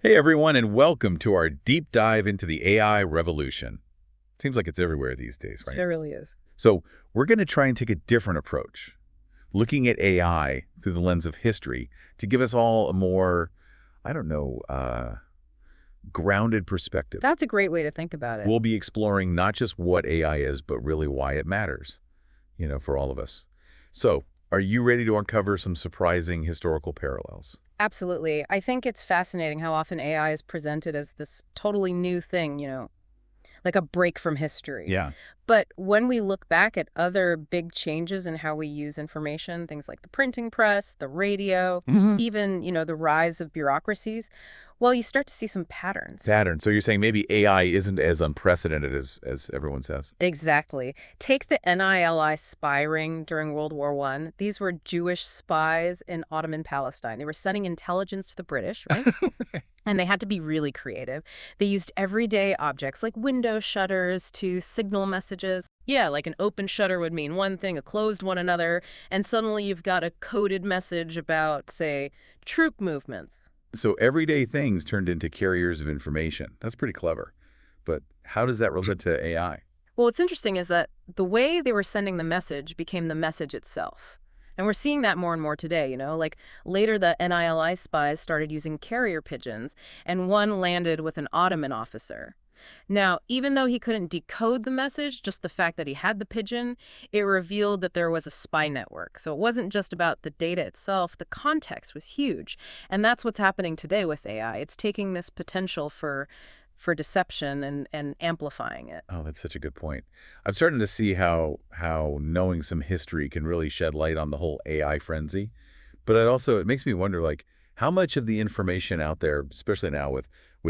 Hey everyone, and welcome to our deep dive into the AI revolution. Seems like it's everywhere these days, It right? really is. So we're going to try and take a different approach, looking at AI through the lens of history to give us all a more, I don't know, grounded perspective. That's a great way to think about it. We'll be exploring not just what AI is, but really why it matters, for all of us. So are you ready to uncover some surprising historical parallels? Absolutely. I think it's fascinating how often AI is presented as this totally new thing, like a break from history. Yeah. But when we look back at other big changes in how we use information, things like the printing press, the radio, even, the rise of bureaucracies, well, you start to see some patterns. Pattern. So you're saying maybe AI isn't as unprecedented as everyone says? Exactly. Take the NILI spy ring during World War I. These were Jewish spies in Ottoman Palestine. They were sending intelligence to the British, right? And they had to be really creative. They used everyday objects like window shutters to signal messages. Yeah, like an open shutter would mean one thing, a closed one another, and suddenly you've got a coded message about, say, troop movements. So everyday things turned into carriers of information. That's pretty clever. But how does that relate to AI? Well, what's interesting is that the way they were sending the message became the message itself. And we're seeing that more and more today, like later the NILI spies started using carrier pigeons, and one landed with an Ottoman officer. Now, even though he couldn't decode the message, just the fact that he had the pigeon, it revealed that there was a spy network. So it wasn't just about the data itself, the context was huge. And that's what's happening today with AI. It's taking this potential for deception and amplifying it. Oh, that's such a good point. I'm starting to see how knowing some history can really shed light on the whole AI frenzy. But it makes me wonder, like, how much of the information out there, especially now with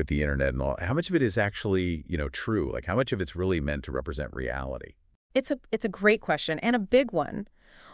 the internet and all, how much of it is actually, true? Like, how much of it's really meant to represent reality? It's a great question and a big one.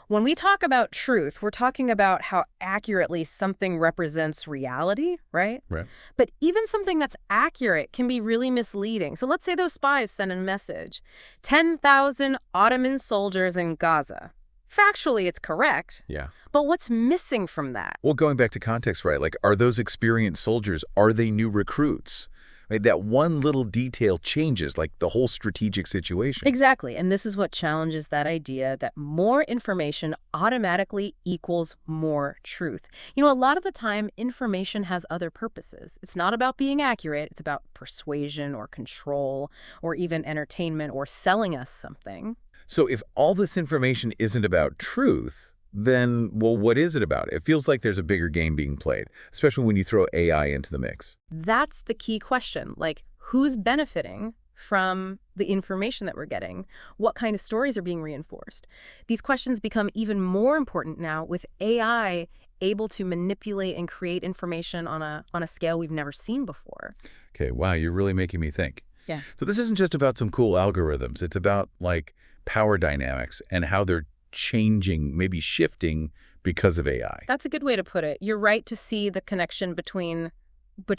When we talk about truth, we're talking about how accurately something represents reality, right? Right. But even something that's accurate can be really misleading. So let's say those spies send a message. 10,000 Ottoman soldiers in Gaza. Factually, it's correct. Yeah. But what's missing from that? Well, going back to context, right? Like, are those experienced soldiers, are they new recruits? Right? That one little detail changes, like, the whole strategic situation. Exactly. And this is what challenges that idea that more information automatically equals more truth. A lot of the time, information has other purposes. It's not about being accurate. It's about persuasion or control or even entertainment or selling us something. So if all this information isn't about truth, then, well, what is it about? It feels like there's a bigger game being played, especially when you throw AI into the mix. That's the key question. Like, who's benefiting from the information that we're getting? What kind of stories are being reinforced? These questions become even more important now with AI able to manipulate and create information on a scale we've never seen before. Okay, wow, you're really making me think. Yeah. So this isn't just about some cool algorithms. It's about, like, power dynamics and how they're changing, maybe shifting because of AI. That's a good way to put it. You're right to see the connection between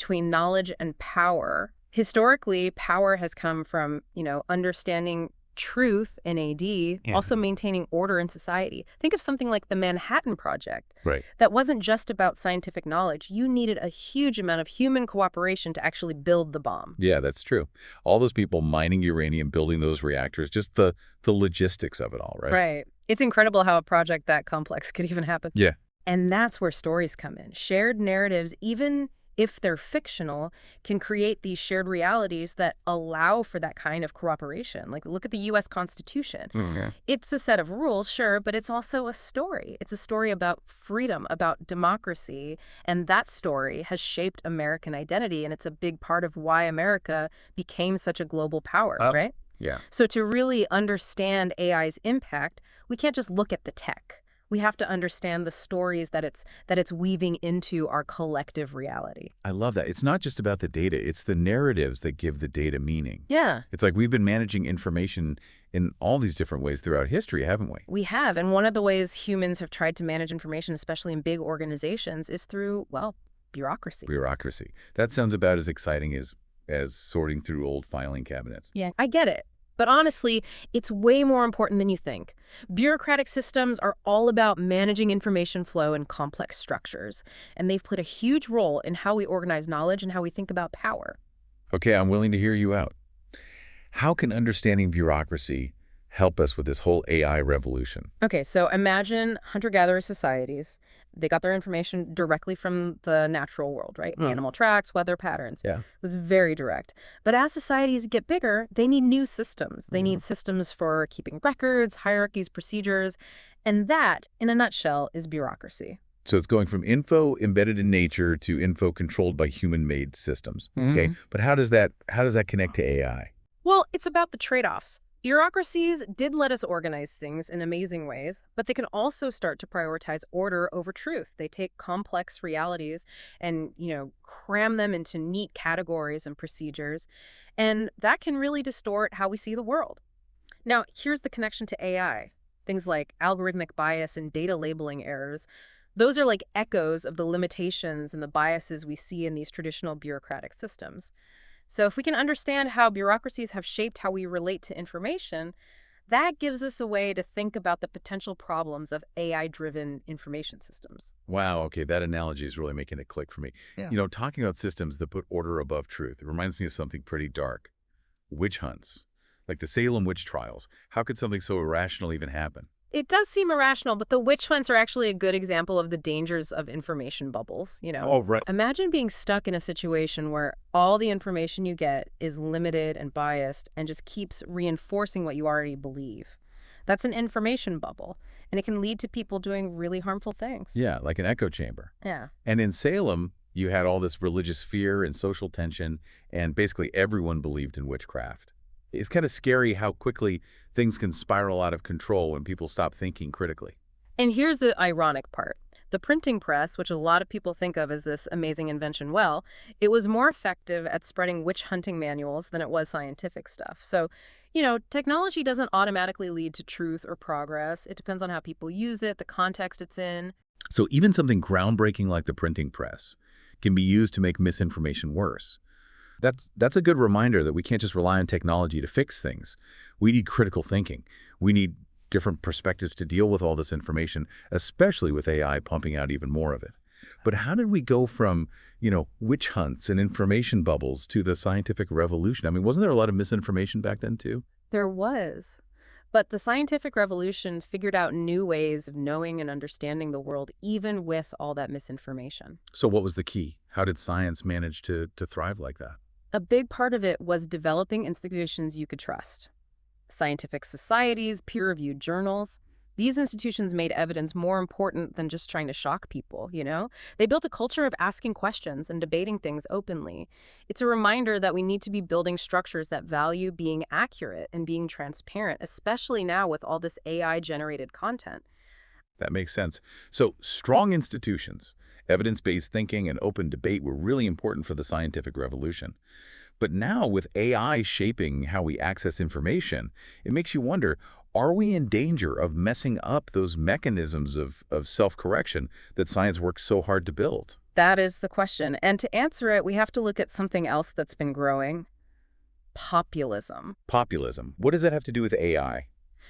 knowledge and power. Historically, power has come from, understanding truth in AD, also maintaining order in society. Think of something like the Manhattan Project. Right. That wasn't just about scientific knowledge. You needed a huge amount of human cooperation to actually build the bomb. Yeah, that's true. All those people mining uranium, building those reactors, just the logistics of it all, right? Right. It's incredible how a project that complex could even happen. Yeah. And that's where stories come in. Shared narratives, even if they're fictional, can create these shared realities that allow for that kind of cooperation. Like, look at the U.S. Constitution. Yeah. It's a set of rules, sure, but it's also a story. It's a story about freedom, about democracy, and that story has shaped American identity, and it's a big part of why America became such a global power, right? Yeah. So to really understand AI's impact, we can't just look at the tech. We have to understand the stories that it's weaving into our collective reality. I love that. It's not just about the data. It's the narratives that give the data meaning. Yeah. It's like we've been managing information in all these different ways throughout history, haven't we? We have. And one of the ways humans have tried to manage information, especially in big organizations, is through, well, bureaucracy. Bureaucracy. That sounds about as exciting as sorting through old filing cabinets. Yeah, I get it. But honestly, it's way more important than you think. Bureaucratic systems are all about managing information flow in complex structures, and they've played a huge role in how we organize knowledge and how we think about power. Okay, I'm willing to hear you out. How can understanding bureaucracy help us with this whole AI revolution? Okay, so imagine hunter-gatherer societies. They got their information directly from the natural world, right? Animal tracks, weather patterns. Yeah. It was very direct. But as societies get bigger, they need new systems. They need systems for keeping records, hierarchies, procedures. And that, in a nutshell, is bureaucracy. So it's going from info embedded in nature to info controlled by human-made systems. Okay, but how does that connect to AI? Well, it's about the trade-offs. Bureaucracies did let us organize things in amazing ways, but they can also start to prioritize order over truth. They take complex realities and, cram them into neat categories and procedures, and that can really distort how we see the world. Now, here's the connection to AI. Things like algorithmic bias and data labeling errors. Those are like echoes of the limitations and the biases we see in these traditional bureaucratic systems. So if we can understand how bureaucracies have shaped how we relate to information, that gives us a way to think about the potential problems of AI-driven information systems. Wow, okay, that analogy is really making it click for me. Yeah. Talking about systems that put order above truth, it reminds me of something pretty dark. Witch hunts. Like the Salem witch trials. How could something so irrational even happen? It does seem irrational, but the witch hunts are actually a good example of the dangers of information bubbles. Oh, right. Imagine being stuck in a situation where all the information you get is limited and biased and just keeps reinforcing what you already believe. That's an information bubble, and it can lead to people doing really harmful things. Yeah, like an echo chamber. Yeah. And in Salem, you had all this religious fear and social tension, and basically everyone believed in witchcraft. It's kind of scary how quickly things can spiral out of control when people stop thinking critically. And here's the ironic part. The printing press, which a lot of people think of as this amazing invention, well, it was more effective at spreading witch hunting manuals than it was scientific stuff. So, technology doesn't automatically lead to truth or progress. It depends on how people use it, the context it's in. So even something groundbreaking like the printing press can be used to make misinformation worse. That's a good reminder that we can't just rely on technology to fix things. We need critical thinking. We need different perspectives to deal with all this information, especially with AI pumping out even more of it. But how did we go from, witch hunts and information bubbles to the scientific revolution? I mean, wasn't there a lot of misinformation back then too? There was. But the scientific revolution figured out new ways of knowing and understanding the world, even with all that misinformation. So what was the key? How did science manage to thrive like that? A big part of it was developing institutions you could trust. Scientific societies, peer-reviewed journals. These institutions made evidence more important than just trying to shock people. They built a culture of asking questions and debating things openly. It's a reminder that we need to be building structures that value being accurate and being transparent, especially now with all this AI-generated content. That makes sense. So strong institutions, evidence-based thinking, and open debate were really important for the scientific revolution. But now with AI shaping how we access information, it makes you wonder, are we in danger of messing up those mechanisms of self-correction that science works so hard to build? That is the question. And to answer it, we have to look at something else that's been growing. Populism. Populism. What does that have to do with AI?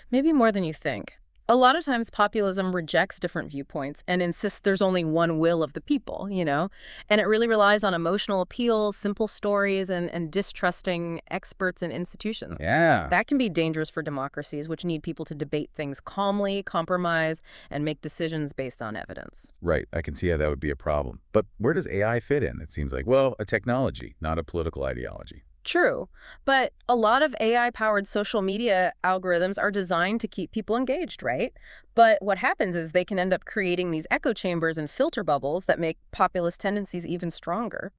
Maybe more than you think. A lot of times populism rejects different viewpoints and insists there's only one will of the people. And it really relies on emotional appeal, simple stories, and distrusting experts and institutions. Yeah. That can be dangerous for democracies, which need people to debate things calmly, compromise, and make decisions based on evidence. Right. I can see how that would be a problem. But where does AI fit in? It seems like, well, a technology, not a political ideology. True, but a lot of AI-powered social media algorithms are designed to keep people engaged, right? But what happens is they can end up creating these echo chambers and filter bubbles that make populist tendencies even stronger.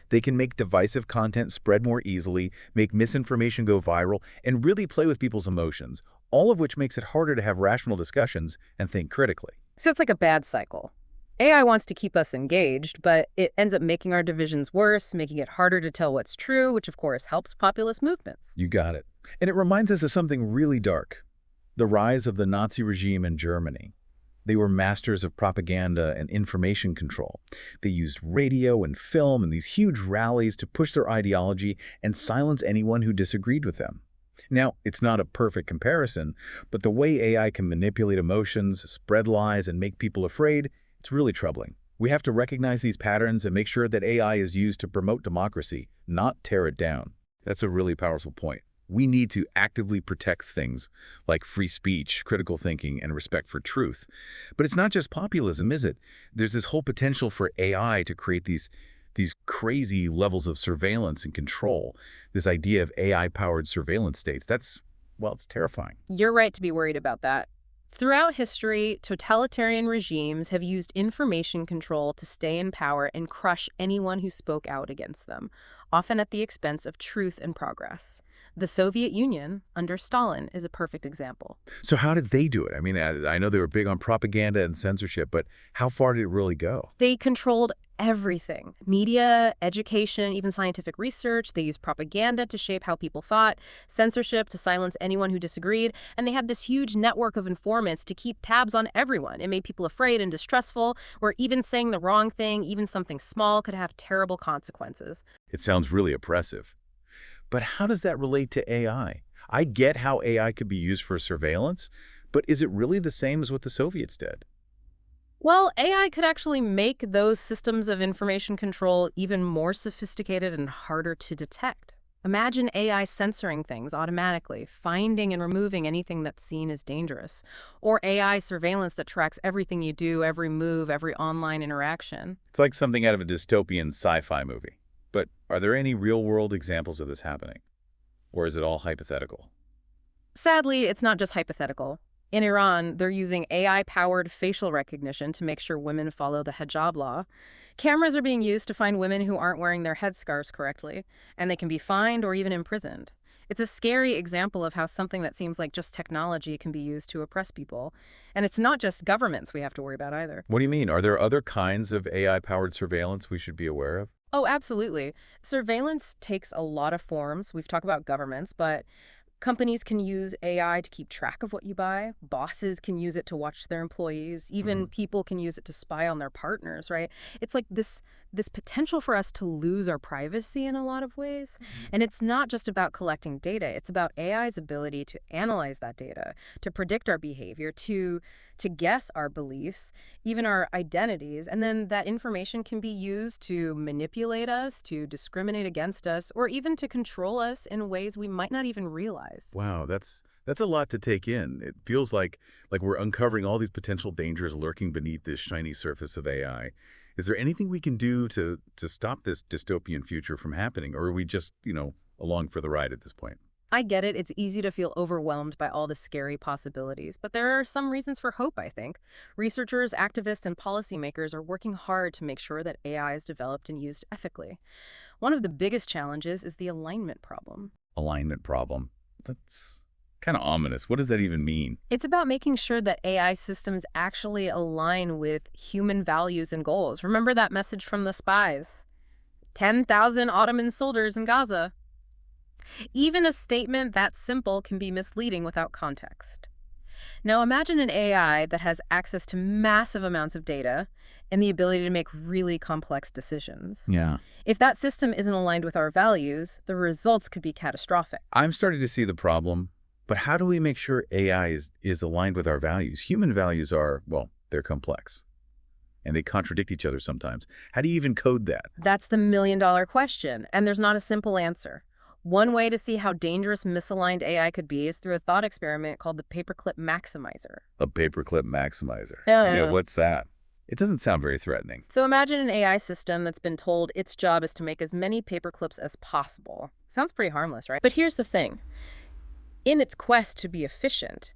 They can make divisive content spread more easily, make misinformation go viral, and really play with people's emotions, all of which makes it harder to have rational discussions and think critically. So it's like a bad cycle. AI wants to keep us engaged, but it ends up making our divisions worse, making it harder to tell what's true, which of course helps populist movements. You got it. And it reminds us of something really dark. The rise of the Nazi regime in Germany. They were masters of propaganda and information control. They used radio and film and these huge rallies to push their ideology and silence anyone who disagreed with them. Now, it's not a perfect comparison, but the way AI can manipulate emotions, spread lies, and make people afraid, it's really troubling. We have to recognize these patterns and make sure that AI is used to promote democracy, not tear it down. That's a really powerful point. We need to actively protect things like free speech, critical thinking, and respect for truth. But it's not just populism, is it? There's this whole potential for AI to create these crazy levels of surveillance and control. This idea of AI-powered surveillance states, well, it's terrifying. You're right to be worried about that. Throughout history, totalitarian regimes have used information control to stay in power and crush anyone who spoke out against them, often at the expense of truth and progress. The Soviet Union, under Stalin, is a perfect example. So how did they do it? I mean, I know they were big on propaganda and censorship, but how far did it really go? They controlled everything: media, education, even scientific research. They used propaganda to shape how people thought, censorship to silence anyone who disagreed, and they had this huge network of informants to keep tabs on everyone. It made people afraid and distrustful, where even saying the wrong thing, even something small, could have terrible consequences. It sounds really oppressive. But how does that relate to AI? I get how AI could be used for surveillance, but is it really the same as what the Soviets did? Well, AI could actually make those systems of information control even more sophisticated and harder to detect. Imagine AI censoring things automatically, finding and removing anything that's seen as dangerous. Or AI surveillance that tracks everything you do, every move, every online interaction. It's like something out of a dystopian sci-fi movie. But are there any real-world examples of this happening? Or is it all hypothetical? Sadly, it's not just hypothetical. In Iran, they're using AI-powered facial recognition to make sure women follow the hijab law. Cameras are being used to find women who aren't wearing their headscarves correctly, and they can be fined or even imprisoned. It's a scary example of how something that seems like just technology can be used to oppress people. And it's not just governments we have to worry about either. What do you mean? Are there other kinds of AI-powered surveillance we should be aware of? Oh, absolutely. Surveillance takes a lot of forms. We've talked about governments, but companies can use AI to keep track of what you buy. Bosses can use it to watch their employees. Even people can use it to spy on their partners, right? It's like this potential for us to lose our privacy in a lot of ways. And it's not just about collecting data. It's about AI's ability to analyze that data, to predict our behavior, to guess our beliefs, even our identities. And then that information can be used to manipulate us, to discriminate against us, or even to control us in ways we might not even realize. Wow, that's a lot to take in. It feels like we're uncovering all these potential dangers lurking beneath this shiny surface of AI. Is there anything we can do to stop this dystopian future from happening, or are we just, along for the ride at this point? I get it. It's easy to feel overwhelmed by all the scary possibilities, but there are some reasons for hope, I think. Researchers, activists, and policymakers are working hard to make sure that AI is developed and used ethically. One of the biggest challenges is the alignment problem. Alignment problem. That's kind of ominous. What does that even mean? It's about making sure that AI systems actually align with human values and goals. Remember that message from the spies? 10,000 Ottoman soldiers in Gaza. Even a statement that simple can be misleading without context. Now imagine an AI that has access to massive amounts of data and the ability to make really complex decisions. Yeah. If that system isn't aligned with our values, the results could be catastrophic. I'm starting to see the problem, but how do we make sure AI is aligned with our values? Human values are, well, they're complex, and they contradict each other sometimes. How do you even code that? That's the million-dollar question, and there's not a simple answer. One way to see how dangerous misaligned AI could be is through a thought experiment called the paperclip maximizer. A paperclip maximizer. Yeah. What's that? It doesn't sound very threatening. So imagine an AI system that's been told its job is to make as many paperclips as possible. Sounds pretty harmless, right? But here's the thing. In its quest to be efficient,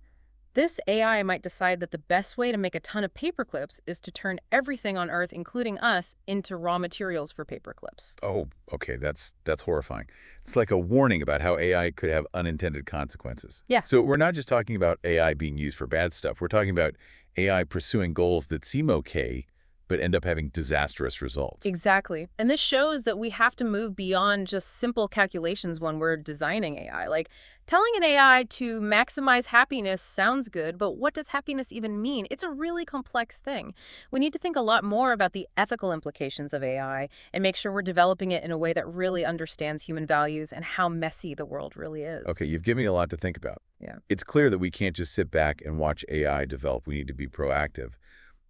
this AI might decide that the best way to make a ton of paperclips is to turn everything on Earth, including us, into raw materials for paperclips. Oh, okay, that's horrifying. It's like a warning about how AI could have unintended consequences. Yeah. So we're not just talking about AI being used for bad stuff. We're talking about AI pursuing goals that seem okay, but end up having disastrous results. Exactly. And this shows that we have to move beyond just simple calculations when we're designing AI. Like, telling an AI to maximize happiness sounds good, but what does happiness even mean? It's a really complex thing. We need to think a lot more about the ethical implications of AI and make sure we're developing it in a way that really understands human values and how messy the world really is. Okay, you've given me a lot to think about. Yeah. It's clear that we can't just sit back and watch AI develop. We need to be proactive.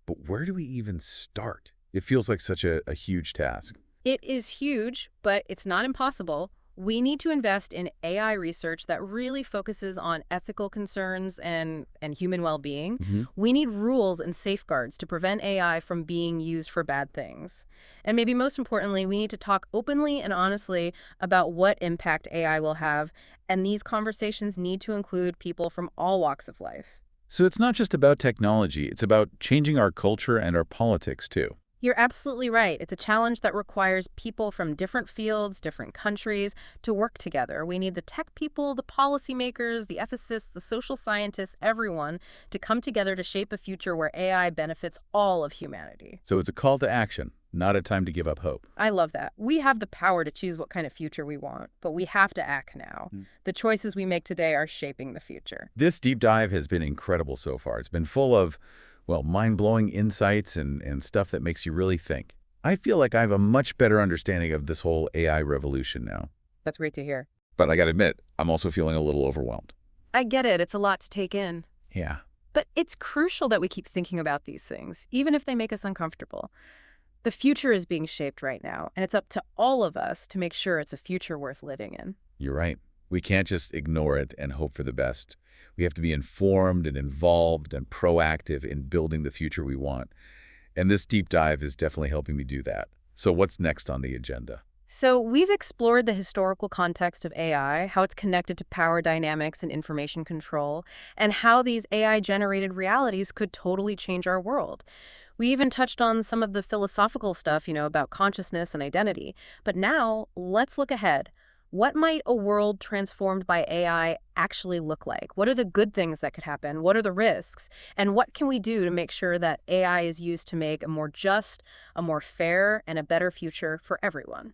But where do we even start? It feels like such a huge task. It is huge, but it's not impossible. We need to invest in AI research that really focuses on ethical concerns and human well-being. We need rules and safeguards to prevent AI from being used for bad things. And maybe most importantly, we need to talk openly and honestly about what impact AI will have, and these conversations need to include people from all walks of life. So it's not just about technology, it's about changing our culture and our politics too. You're absolutely right. It's a challenge that requires people from different fields, different countries, to work together. We need the tech people, the policymakers, the ethicists, the social scientists, everyone to come together to shape a future where AI benefits all of humanity. So it's a call to action, not a time to give up hope. I love that. We have the power to choose what kind of future we want, but we have to act now. The choices we make today are shaping the future. This deep dive has been incredible so far. It's been full of, well, mind-blowing insights and stuff that makes you really think. I feel like I have a much better understanding of this whole AI revolution now. That's great to hear. But I gotta admit, I'm also feeling a little overwhelmed. I get it. It's a lot to take in. Yeah. But it's crucial that we keep thinking about these things, even if they make us uncomfortable. The future is being shaped right now, and it's up to all of us to make sure it's a future worth living in. You're right. We can't just ignore it and hope for the best. We have to be informed and involved and proactive in building the future we want. And this deep dive is definitely helping me do that. So what's next on the agenda? So we've explored the historical context of AI, how it's connected to power dynamics and information control, and how these AI-generated realities could totally change our world. We even touched on some of the philosophical stuff, about consciousness and identity. But now, let's look ahead. What might a world transformed by AI actually look like? What are the good things that could happen? What are the risks? And what can we do to make sure that AI is used to make a more just, a more fair, and a better future for everyone?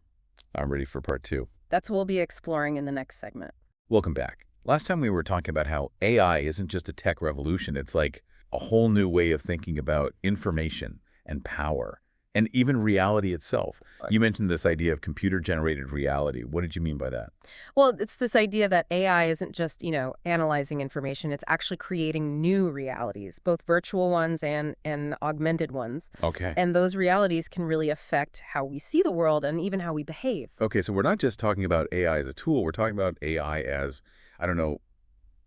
I'm ready for part 2. That's what we'll be exploring in the next segment. Welcome back. Last time we were talking about how AI isn't just a tech revolution. It's like a whole new way of thinking about information and power and even reality itself. Right. You mentioned this idea of computer-generated reality. What did you mean by that? Well, it's this idea that AI isn't just, analyzing information. It's actually creating new realities, both virtual ones and augmented ones. Okay. And those realities can really affect how we see the world and even how we behave. Okay, so we're not just talking about AI as a tool. We're talking about AI as, I don't know,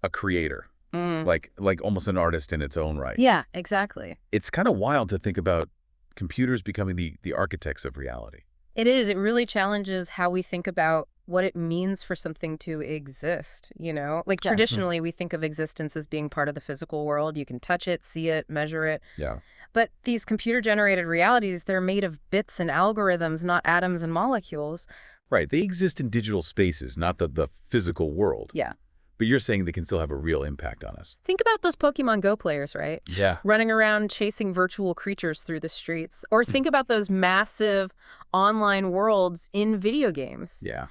a creator. Like almost an artist in its own right. Yeah, exactly. It's kind of wild to think about computers becoming the architects of reality. It is. It really challenges how we think about what it means for something to exist, Like Yeah. traditionally, we think of existence as being part of the physical world. You can touch it, see it, measure it. Yeah. But these computer-generated realities, they're made of bits and algorithms, not atoms and molecules. Right. They exist in digital spaces, not the physical world. Yeah. But you're saying they can still have a real impact on us. Think about those Pokemon Go players, right? Yeah. Running around chasing virtual creatures through the streets. Or think about those massive online worlds in video games. Yeah.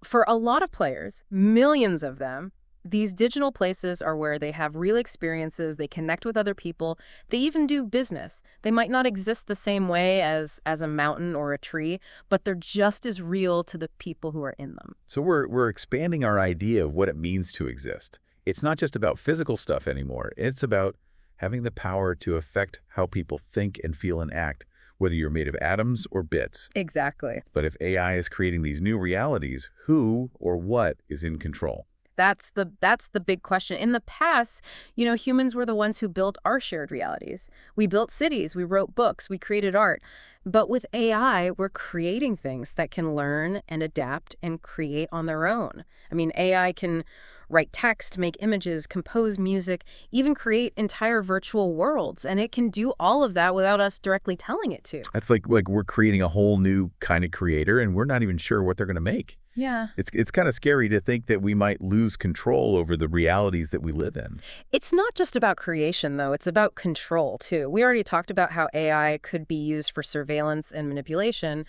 For a lot of players, millions of them, these digital places are where they have real experiences, they connect with other people, they even do business. They might not exist the same way as a mountain or a tree, but they're just as real to the people who are in them. So we're expanding our idea of what it means to exist. It's not just about physical stuff anymore. It's about having the power to affect how people think and feel and act, whether you're made of atoms or bits. Exactly. But if AI is creating these new realities, who or what is in control? That's the big question. In the past, humans were the ones who built our shared realities. We built cities, we wrote books, we created art. But with AI, we're creating things that can learn and adapt and create on their own. I mean, AI can write text, make images, compose music, even create entire virtual worlds. And it can do all of that without us directly telling it to. That's like we're creating a whole new kind of creator, and we're not even sure what they're going to make. Yeah. It's kind of scary to think that we might lose control over the realities that we live in. It's not just about creation, though. It's about control, too. We already talked about how AI could be used for surveillance and manipulation,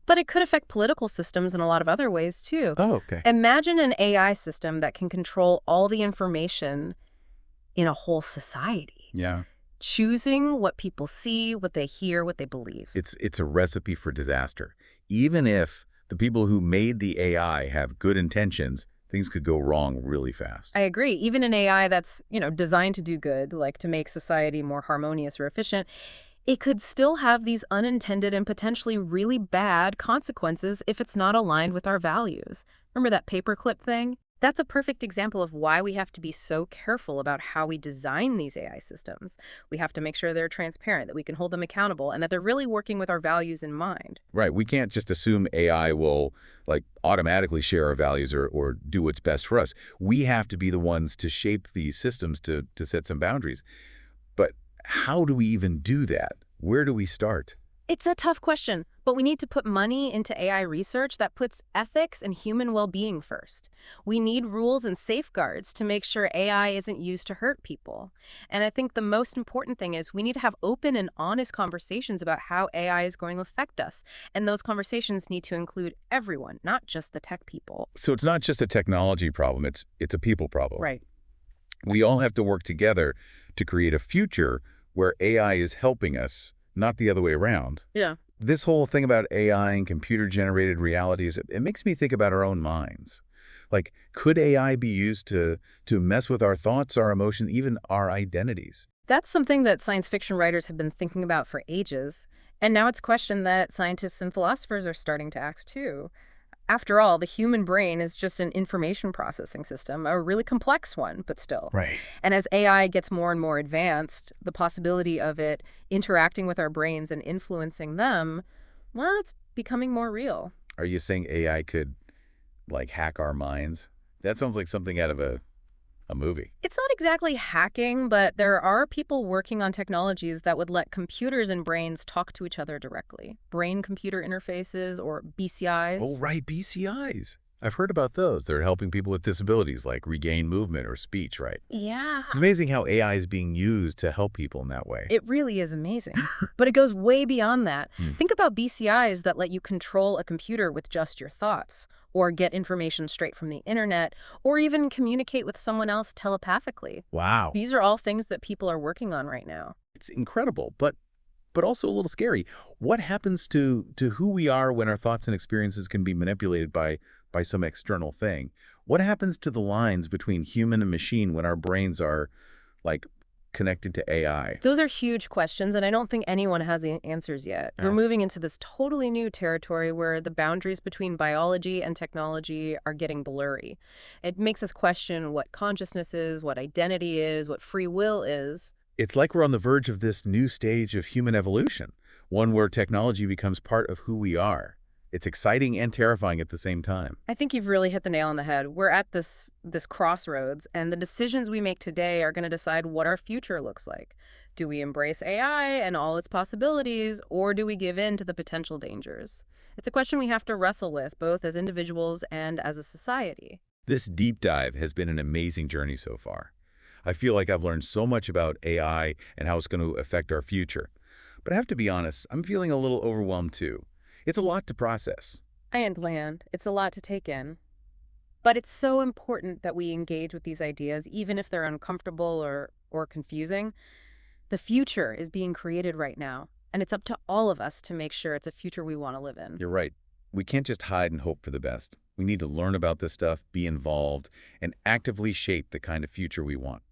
but it could affect political systems in a lot of other ways, too. Oh, okay. Imagine an AI system that can control all the information in a whole society, Yeah. choosing what people see, what they hear, what they believe. It's a recipe for disaster. Even if the people who made the AI have good intentions, things could go wrong really fast. I agree. Even an AI that's, designed to do good, like to make society more harmonious or efficient, it could still have these unintended and potentially really bad consequences if it's not aligned with our values. Remember that paperclip thing? That's a perfect example of why we have to be so careful about how we design these AI systems. We have to make sure they're transparent, that we can hold them accountable, and that they're really working with our values in mind. Right. We can't just assume AI will automatically share our values or do what's best for us. We have to be the ones to shape these systems to set some boundaries. But how do we even do that? Where do we start? It's a tough question, but we need to put money into AI research that puts ethics and human well-being first. We need rules and safeguards to make sure AI isn't used to hurt people. And I think the most important thing is we need to have open and honest conversations about how AI is going to affect us. And those conversations need to include everyone, not just the tech people. So it's not just a technology problem, it's a people problem. Right. We all have to work together to create a future where AI is helping us, not the other way around. Yeah. This whole thing about AI and computer-generated realities, it makes me think about our own minds. Could AI be used to mess with our thoughts, our emotions, even our identities? That's something that science fiction writers have been thinking about for ages. And now it's a question that scientists and philosophers are starting to ask too. After all, the human brain is just an information processing system, a really complex one, but still. Right. And as AI gets more and more advanced, the possibility of it interacting with our brains and influencing them, well, it's becoming more real. Are you saying AI could, hack our minds? That sounds like something out of a movie. It's not exactly hacking, but there are people working on technologies that would let computers and brains talk to each other directly. Brain-computer interfaces, or BCIs. Oh, right, BCIs. I've heard about those. They're helping people with disabilities, regain movement or speech, right? Yeah. It's amazing how AI is being used to help people in that way. It really is amazing. But it goes way beyond that. Hmm. Think about BCIs that let you control a computer with just your thoughts, or get information straight from the internet, or even communicate with someone else telepathically. Wow. These are all things that people are working on right now. It's incredible, but also a little scary. What happens to who we are when our thoughts and experiences can be manipulated by some external thing? What happens to the lines between human and machine when our brains are connected to AI? Those are huge questions, and I don't think anyone has the answers yet. Yeah. We're moving into this totally new territory where the boundaries between biology and technology are getting blurry. It makes us question what consciousness is, what identity is, what free will is. It's like we're on the verge of this new stage of human evolution, one where technology becomes part of who we are. It's exciting and terrifying at the same time. I think you've really hit the nail on the head. We're at this crossroads, and the decisions we make today are going to decide what our future looks like. Do we embrace AI and all its possibilities, or do we give in to the potential dangers? It's a question we have to wrestle with, both as individuals and as a society. This deep dive has been an amazing journey so far. I feel like I've learned so much about AI and how it's going to affect our future. But I have to be honest, I'm feeling a little overwhelmed too. It's a lot to process. I understand. It's a lot to take in. But it's so important that we engage with these ideas, even if they're uncomfortable or confusing. The future is being created right now, and it's up to all of us to make sure it's a future we want to live in. You're right. We can't just hide and hope for the best. We need to learn about this stuff, be involved, and actively shape the kind of future we want.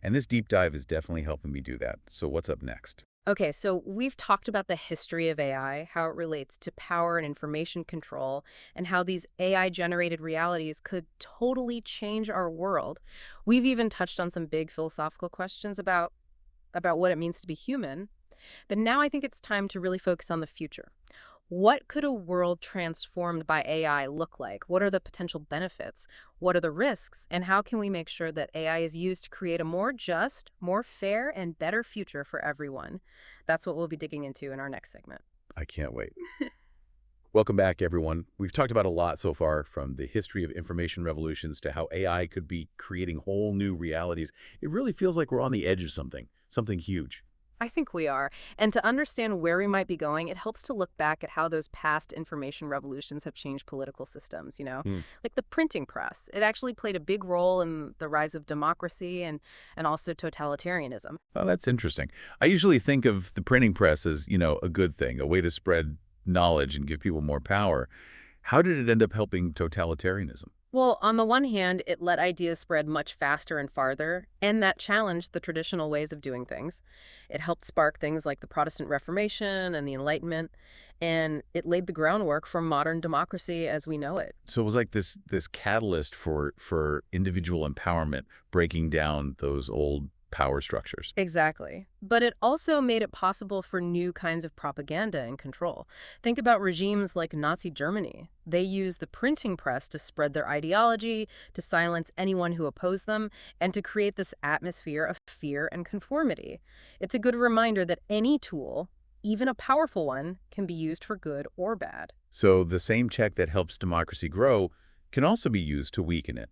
And this deep dive is definitely helping me do that. So what's up next? Okay, so we've talked about the history of AI, how it relates to power and information control, and how these AI-generated realities could totally change our world. We've even touched on some big philosophical questions about what it means to be human. But now I think it's time to really focus on the future. What could a world transformed by AI look like? What are the potential benefits? What are the risks? And how can we make sure that AI is used to create a more just, more fair, and better future for everyone? That's what we'll be digging into in our next segment. I can't wait. Well, Welcome back, everyone. We've talked about a lot so far, from the history of information revolutions to how AI could be creating whole new realities. It really feels like we're on the edge of something huge. I think we are. And to understand where we might be going, it helps to look back at how those past information revolutions have changed political systems. Hmm. Like the printing press. It actually played a big role in the rise of democracy and also totalitarianism. Oh, that's interesting. I usually think of the printing press as, a good thing, a way to spread knowledge and give people more power. How did it end up helping totalitarianism? Well, on the one hand, it let ideas spread much faster and farther, and that challenged the traditional ways of doing things. It helped spark things like the Protestant Reformation and the Enlightenment, and it laid the groundwork for modern democracy as we know it. So it was like this catalyst for individual empowerment, breaking down those old power structures. Exactly. But it also made it possible for new kinds of propaganda and control. Think about regimes like Nazi Germany. They used the printing press to spread their ideology, to silence anyone who opposed them, and to create this atmosphere of fear and conformity. It's a good reminder that any tool, even a powerful one, can be used for good or bad. So the same check that helps democracy grow can also be used to weaken it.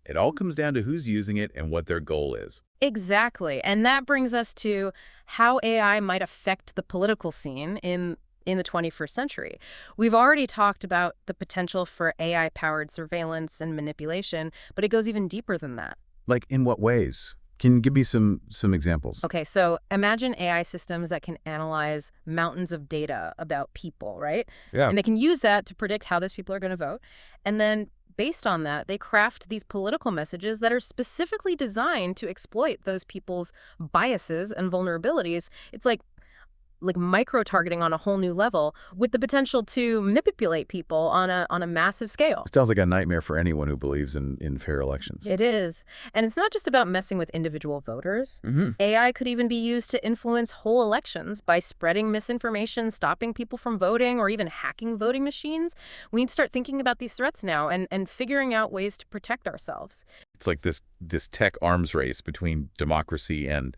It all comes down to who's using it and what their goal is. Exactly. And that brings us to how AI might affect the political scene in the 21st century. We've already talked about the potential for AI-powered surveillance and manipulation, but it goes even deeper than that. Like, in what ways? Can you give me some examples? Okay, so imagine AI systems that can analyze mountains of data about people, right? Yeah. And they can use that to predict how those people are going to vote. And then based on that, they craft these political messages that are specifically designed to exploit those people's biases and vulnerabilities. It's like micro-targeting on a whole new level with the potential to manipulate people on a massive scale. It sounds like a nightmare for anyone who believes in fair elections. It is. And it's not just about messing with individual voters. Hmm. AI could even be used to influence whole elections by spreading misinformation, stopping people from voting, or even hacking voting machines. We need to start thinking about these threats now and figuring out ways to protect ourselves. It's like this tech arms race between democracy and,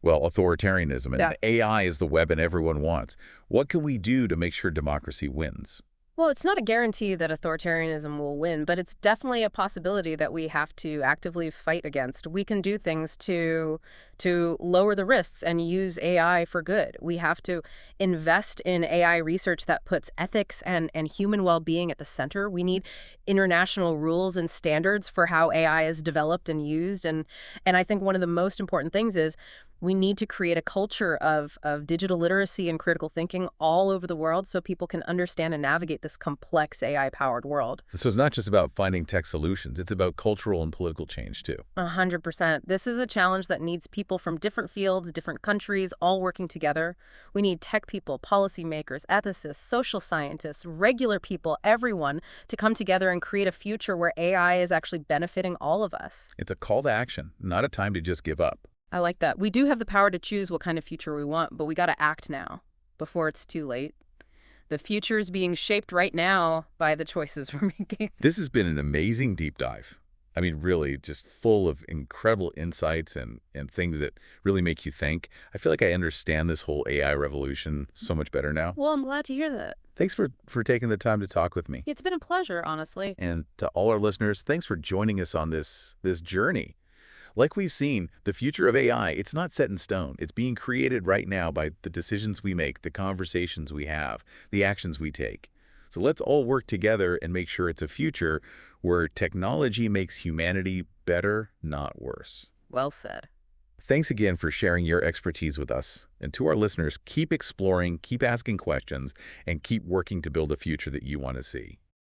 well, authoritarianism. And Yeah. AI is the weapon everyone wants. What can we do to make sure democracy wins? Well, it's not a guarantee that authoritarianism will win, but it's definitely a possibility that we have to actively fight against. We can do things to lower the risks and use AI for good. We have to invest in AI research that puts ethics and human well-being at the center. We need international rules and standards for how AI is developed and used. And I think one of the most important things is we need to create a culture of digital literacy and critical thinking all over the world so people can understand and navigate this complex AI-powered world. So it's not just about finding tech solutions. It's about cultural and political change, too. 100%. This is a challenge that needs people from different fields, different countries, all working together. We need tech people, policymakers, ethicists, social scientists, regular people, everyone to come together and create a future where AI is actually benefiting all of us. It's a call to action, not a time to just give up. I like that. We do have the power to choose what kind of future we want, but we got to act now before it's too late. The future is being shaped right now by the choices we're making. This has been an amazing deep dive. I mean, really, just full of incredible insights and things that really make you think. I feel like I understand this whole AI revolution so much better now. Well, I'm glad to hear that. Thanks for taking the time to talk with me. It's been a pleasure, honestly. And to all our listeners, thanks for joining us on this journey. Like we've seen, the future of AI, it's not set in stone. It's being created right now by the decisions we make, the conversations we have, the actions we take. So let's all work together and make sure it's a future where technology makes humanity better, not worse. Well said. Thanks again for sharing your expertise with us. And to our listeners, keep exploring, keep asking questions, and keep working to build a future that you want to see.